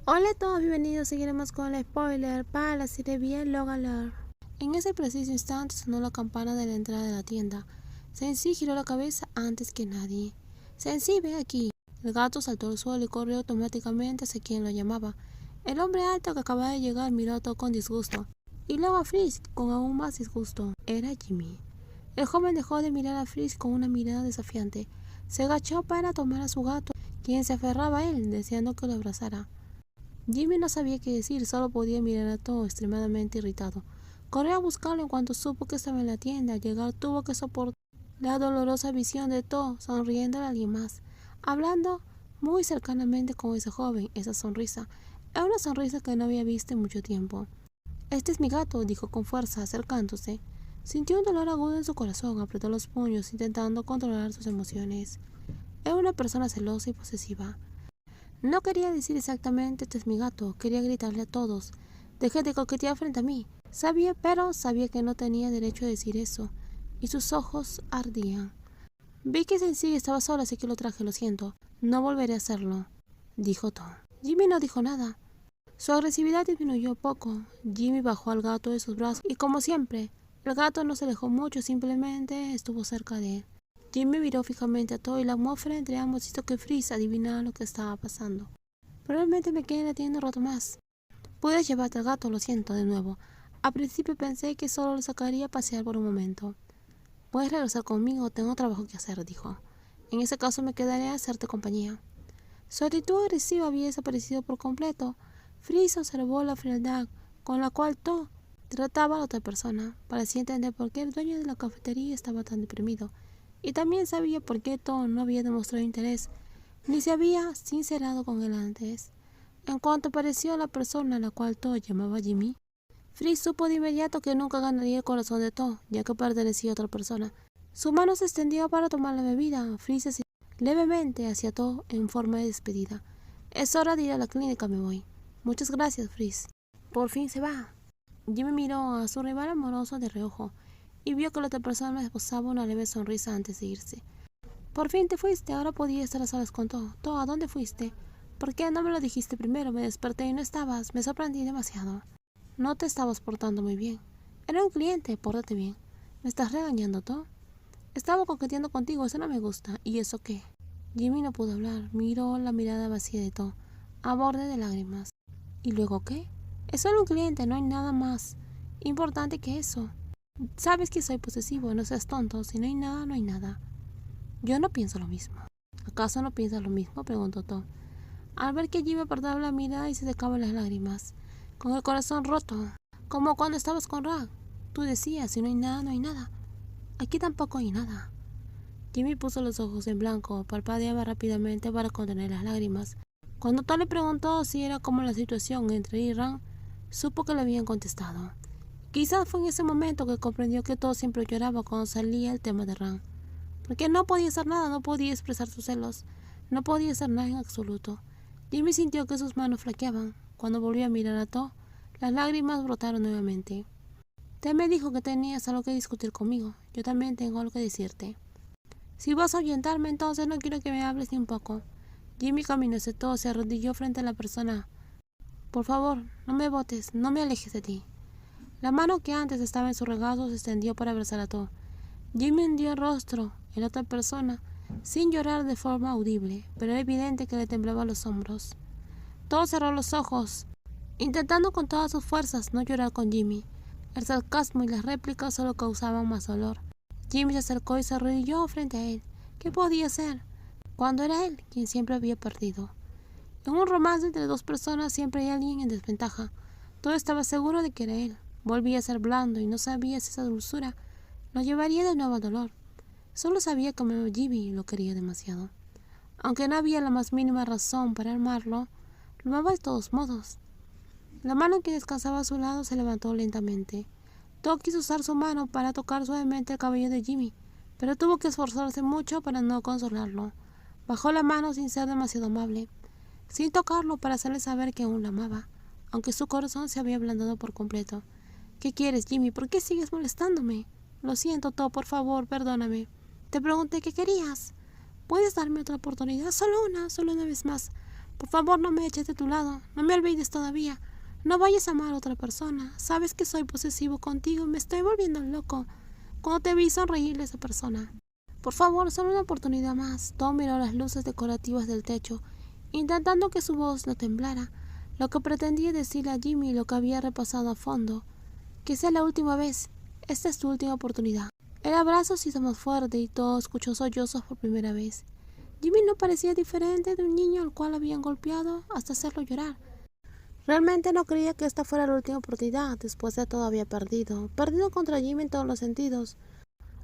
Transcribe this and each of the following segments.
Hola a todos, bienvenidos. Seguiremos con el spoiler para la serie Bien Logan Lore. En ese preciso instante sonó la campana de la entrada de la tienda. Sensei giró la cabeza antes que nadie. Sensei, ven aquí. El gato saltó al suelo y corrió automáticamente hacia quien lo llamaba. El hombre alto que acababa de llegar miró a todo con disgusto. Y luego a Frisk con aún más disgusto. Era Jimmy. El joven dejó de mirar a Frisk con una mirada desafiante. Se agachó para tomar a su gato, quien se aferraba a él, deseando que lo abrazara. Jimmy no sabía qué decir, solo podía mirar a Todd extremadamente irritado. Corrió a buscarlo en cuanto supo que estaba en la tienda. Al llegar tuvo que soportar la dolorosa visión de Todd sonriendo a alguien más, hablando muy cercanamente con ese joven. Esa sonrisa era una sonrisa que no había visto en mucho tiempo. Este es mi gato, dijo con fuerza, acercándose. Sintió un dolor agudo en su corazón, apretó los puños intentando controlar sus emociones. Era una persona celosa y posesiva. No quería decir exactamente este es mi gato, quería gritarle a todos. Deje de coquetear frente a mí. Pero sabía que no tenía derecho a decir eso, y sus ojos ardían. Vi que Sensei estaba sola, así que lo traje, lo siento. No volveré a hacerlo, dijo Tom. Jimmy no dijo nada. Su agresividad disminuyó poco. Jimmy bajó al gato de sus brazos y, como siempre, el gato no se alejó mucho, simplemente estuvo cerca de él. Jimmy miró fijamente a Todd y la atmósfera entre ambos hizo que Freeze adivinara lo que estaba pasando. Probablemente me quede en la tienda un rato más. Puedes llevarte al gato, lo siento, de nuevo. Al principio pensé que solo lo sacaría a pasear por un momento. Puedes regresar conmigo, tengo trabajo que hacer, dijo. En ese caso me quedaré a hacerte compañía. Su actitud agresiva había desaparecido por completo. Freeze observó la frialdad con la cual Todd trataba a la otra persona. Parecía entender por qué el dueño de la cafetería estaba tan deprimido. Y también sabía por qué Todd no había demostrado interés, ni se había sincerado con él antes. En cuanto apareció la persona a la cual Todd llamaba Jimmy, Freeze supo de inmediato que nunca ganaría el corazón de Todd, ya que pertenecía a otra persona. Su mano se extendió para tomar la bebida. Freeze se levemente hacia Todd en forma de despedida. Es hora de ir a la clínica, me voy. Muchas gracias, Freeze. Por fin se va. Jimmy miró a su rival amoroso de reojo y vio que la otra persona esbozaba una leve sonrisa antes de irse. Por fin te fuiste, ahora podía estar a solas con Todd. Todd, ¿a dónde fuiste? ¿Por qué no me lo dijiste primero? Me desperté y no estabas. Me sorprendí demasiado. No te estabas portando muy bien. Era un cliente, pórtate bien. ¿Me estás regañando, Todd? Estaba coqueteando contigo, eso no me gusta. ¿Y eso qué? Jimmy no pudo hablar. Miró la mirada vacía de Todd, a borde de lágrimas. ¿Y luego qué? Es solo un cliente, no hay nada más importante que eso. Sabes que soy posesivo, no seas tonto. Si no hay nada, no hay nada. Yo no pienso lo mismo. ¿Acaso no piensas lo mismo?, preguntó Tom, al ver que Jimmy apartaba la mirada y se secaban las lágrimas, con el corazón roto, como cuando estabas con Rag. Tú decías, si no hay nada, no hay nada. Aquí tampoco hay nada. Jimmy puso los ojos en blanco, parpadeaba rápidamente para contener las lágrimas. Cuando Tom le preguntó si era como la situación entre él y Rag, supo que le habían contestado. Quizás fue en ese momento que comprendió que todo siempre lloraba cuando salía el tema de Rag. Porque no podía hacer nada, no podía expresar sus celos, no podía hacer nada en absoluto. Jimmy sintió que sus manos flaqueaban. Cuando volvió a mirar a Todd, las lágrimas brotaron nuevamente. Te me dijo que tenías algo que discutir conmigo. Yo también tengo algo que decirte. Si vas a ahuyentarme, entonces no quiero que me hables ni un poco. Jimmy caminó hacia Todd, se arrodilló frente a la persona. Por favor, no me botes, no me alejes de ti. La mano que antes estaba en su regazo se extendió para abrazar a Todd. Jimmy hundió el rostro en la otra persona, sin llorar de forma audible, pero era evidente que le temblaban los hombros. Todd cerró los ojos, intentando con todas sus fuerzas no llorar con Jimmy. El sarcasmo y las réplicas solo causaban más dolor. Jimmy se acercó y se arrodilló frente a él. ¿Qué podía hacer cuando era él quien siempre había perdido? En un romance entre dos personas siempre hay alguien en desventaja. Todd estaba seguro de que era él. Volvía a ser blando y no sabía si esa dulzura lo llevaría de nuevo al dolor. Solo sabía que Jimmy lo quería demasiado. Aunque no había la más mínima razón para amarlo, lo amaba de todos modos. La mano que descansaba a su lado se levantó lentamente. Todd quiso usar su mano para tocar suavemente el cabello de Jimmy, pero tuvo que esforzarse mucho para no consolarlo. Bajó la mano sin ser demasiado amable, sin tocarlo para hacerle saber que aún la amaba, aunque su corazón se había ablandado por completo. ¿Qué quieres, Jimmy? ¿Por qué sigues molestándome? Lo siento, Todd, por favor, perdóname. Te pregunté qué querías. ¿Puedes darme otra oportunidad? Solo una vez más. Por favor, no me eches de tu lado, no me olvides todavía. No vayas a amar a otra persona. Sabes que soy posesivo contigo y me estoy volviendo loco cuando te vi sonreírle a esa persona. Por favor, solo una oportunidad más. Tom miró las luces decorativas del techo, intentando que su voz no temblara, lo que pretendía decirle a Jimmy lo que había repasado a fondo. Que sea la última vez. Esta es tu última oportunidad. El abrazo se hizo más fuerte y Tom escuchó sollozos por primera vez. Jimmy no parecía diferente de un niño al cual habían golpeado hasta hacerlo llorar. Realmente no creía que esta fuera la última oportunidad. Después de todo había perdido contra Jimmy en todos los sentidos,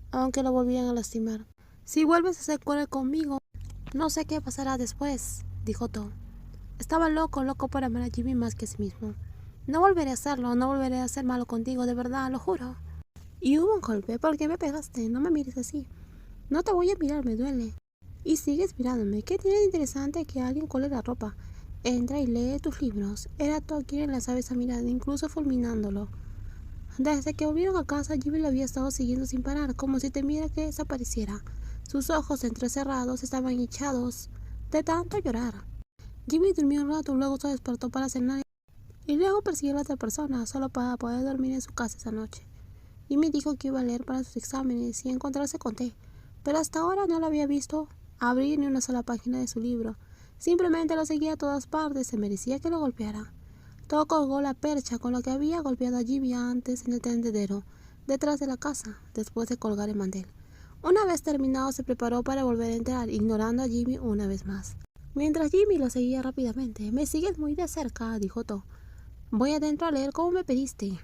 aunque lo volvían a lastimar. Si vuelves a ser cruel conmigo, no sé qué pasará después, dijo Tom. Estaba loco por amar a Jimmy más que a sí mismo. No volveré a hacerlo, no volveré a ser malo contigo, de verdad, lo juro. Y hubo un golpe. ¿Por qué me pegaste? No me mires así. No te voy a mirar, me duele. Y sigues mirándome. ¿Qué tiene de interesante que alguien cuele la ropa? Entra y lee tus libros. Era Tom quien lanzaba esa mirada, incluso fulminándolo. Desde que volvieron a casa, Jimmy lo había estado siguiendo sin parar, como si temiera que desapareciera. Sus ojos entrecerrados estaban hinchados de tanto llorar. Jimmy durmió un rato, luego se despertó para cenar y luego persiguió a la otra persona, solo para poder dormir en su casa esa noche. Jimmy dijo que iba a leer para sus exámenes y encontrarse con T, pero hasta ahora no lo había visto abrir ni una sola página de su libro. Simplemente lo seguía a todas partes, se merecía que lo golpeara. Tom colgó la percha con la que había golpeado a Jimmy antes en el tendedero, detrás de la casa, después de colgar el mantel. Una vez terminado, se preparó para volver a entrar, ignorando a Jimmy una vez más. Mientras Jimmy lo seguía rápidamente. «Me sigues muy de cerca», dijo Tom. «Voy adentro a leer como me pediste».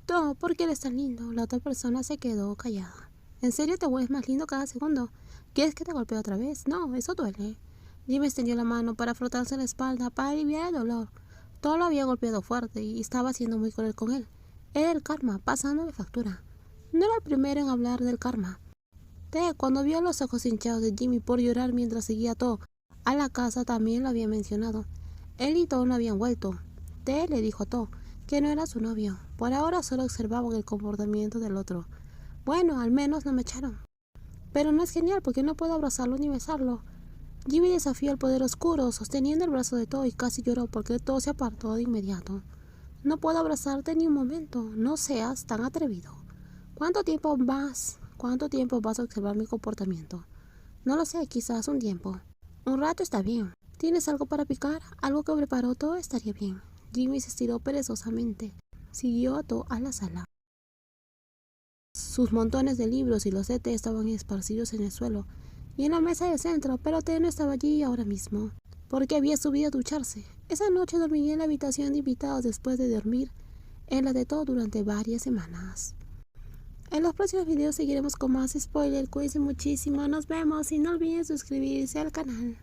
«Tom, ¿por qué eres tan lindo?». La otra persona se quedó callada. «¿En serio te vuelves más lindo cada segundo? ¿Quieres que te golpee otra vez? No, eso duele». Jimmy extendió la mano para frotarse la espalda para aliviar el dolor. Tom lo había golpeado fuerte y estaba siendo muy cruel con él. Era el karma, pasándole factura. No era el primero en hablar del karma. T, cuando vio los ojos hinchados de Jimmy por llorar mientras seguía a Tom a la casa, también lo había mencionado. Él y Tom no habían vuelto. T le dijo a Tom que no era su novio. Por ahora solo observaban el comportamiento del otro. Bueno, al menos no me echaron. Pero no es genial porque no puedo abrazarlo ni besarlo. Jimmy desafió el poder oscuro, sosteniendo el brazo de Tom, y casi lloró porque Tom se apartó de inmediato. «No puedo abrazarte ni un momento. No seas tan atrevido. ¿Cuánto tiempo vas a observar mi comportamiento?» «No lo sé, quizás un tiempo». «Un rato está bien. ¿Tienes algo para picar? Algo que preparó Tom estaría bien». Jimmy se estiró perezosamente. Siguió a Tom a la sala. Sus montones de libros y los de té estaban esparcidos en el suelo y en la mesa del centro, pero T no estaba allí ahora mismo, porque había subido a ducharse. Esa noche dormiría en la habitación de invitados después de dormir en la de Tom durante varias semanas. En los próximos videos seguiremos con más spoilers. Cuídense muchísimo, nos vemos y no olviden suscribirse al canal.